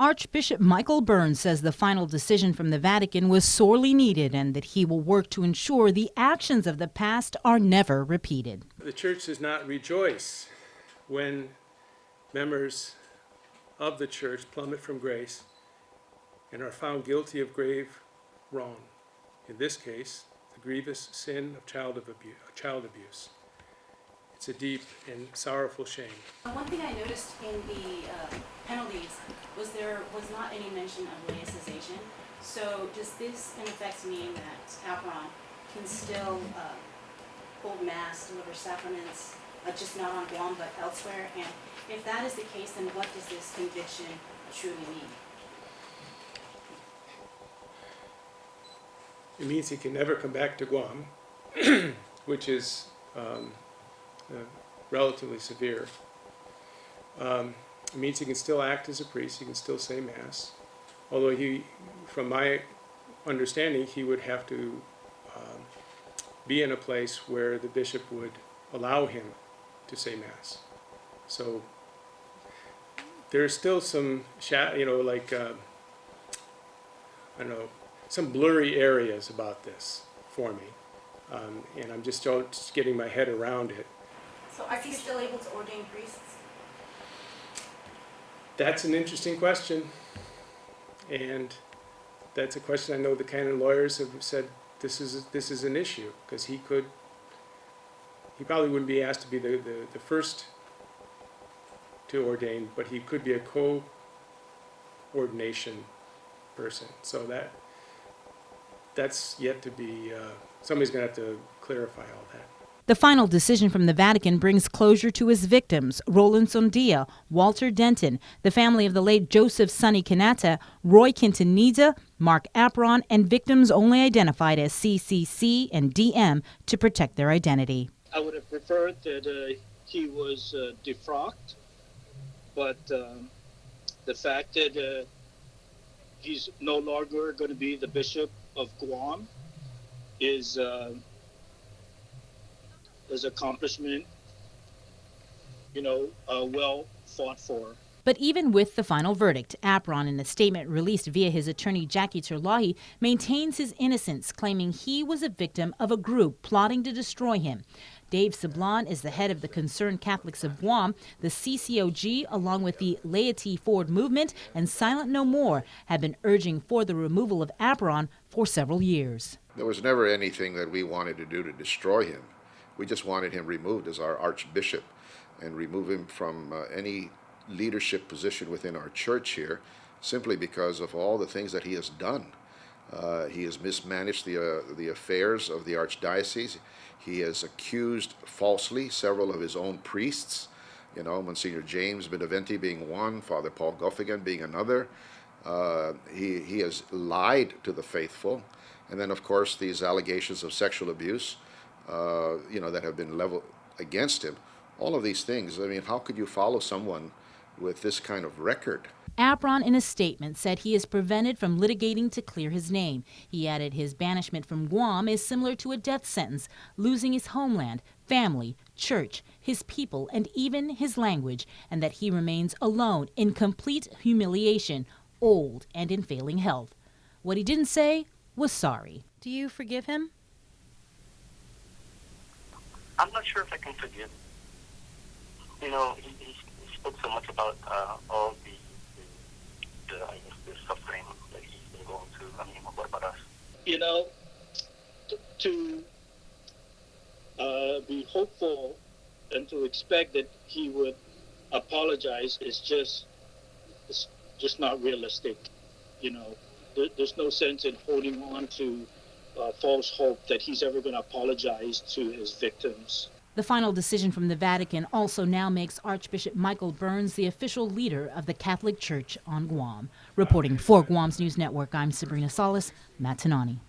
Archbishop Michael Burns says the final decision from the Vatican was sorely needed and that he will work to ensure the actions of the past are never repeated. The Church does not rejoice when members of the Church plummet from grace and are found guilty of grave wrong. In this case, the grievous sin of child abuse. It's a deep and sorrowful shame. One thing I noticed in the penalties was there was not any mention of laicization. So does this in effect mean that Apuron can still hold Mass, deliver sacraments, just not on Guam but elsewhere? And if that is the case, then what does this conviction truly mean? It means he can never come back to Guam, which is relatively severe. It means he can still act as a priest, he can still say Mass, although from my understanding, he would have to be in a place where the bishop would allow him to say Mass. So there's still some, some blurry areas about this for me, and I'm just getting my head around it. So is he still able to ordain priests? That's an interesting question, and that's a question I know the canon lawyers have said this is an issue, because he probably wouldn't be asked to be the first to ordain, but he could be a co-ordination person. So that's yet to be, somebody's going to have to clarify all that. The final decision from the Vatican brings closure to his victims, Roland Sondia, Walter Denton, the family of the late Joseph Sonny Kanata, Roy Quintanilla, Mark Apuron, and victims only identified as CCC and DM to protect their identity. I would have preferred that he was defrocked, but the fact that he's no longer going to be the Bishop of Guam is accomplishment, well fought for. But even with the final verdict, Apuron, in a statement released via his attorney Jackie Terlahi, maintains his innocence, claiming he was a victim of a group plotting to destroy him. Dave Sablon is the head of the Concerned Catholics of Guam. The CCOG, along with the Laity Forward Movement and Silent No More, have been urging for the removal of Apuron for several years. There was never anything that we wanted to do to destroy him. We just wanted him removed as our archbishop and remove him from any leadership position within our church here, simply because of all the things that he has done. He has mismanaged the affairs of the Archdiocese. He has accused falsely several of his own priests, Monsignor James Benavente being one, Father Paul Guffigan being another. He has lied to the faithful. And then, of course, these allegations of sexual abuse, that have been leveled against him. All of these things, how could you follow someone with this kind of record? Apuron, in a statement, said he is prevented from litigating to clear his name. He added his banishment from Guam is similar to a death sentence, losing his homeland, family, church, his people, and even his language, and that he remains alone in complete humiliation, old and in failing health. What he didn't say was sorry. Do you forgive him? I'm not sure if I can forgive. He spoke so much about all the suffering that he's been going through. What about us? To be hopeful and to expect that he would apologize is just not realistic. There's no sense in holding on to false hope that he's ever going to apologize to his victims. The final decision from the Vatican also now makes Archbishop Michael Burns the official leader of the Catholic Church on Guam. Reporting for Guam's News Network, I'm Sabrina Salas, Matanani.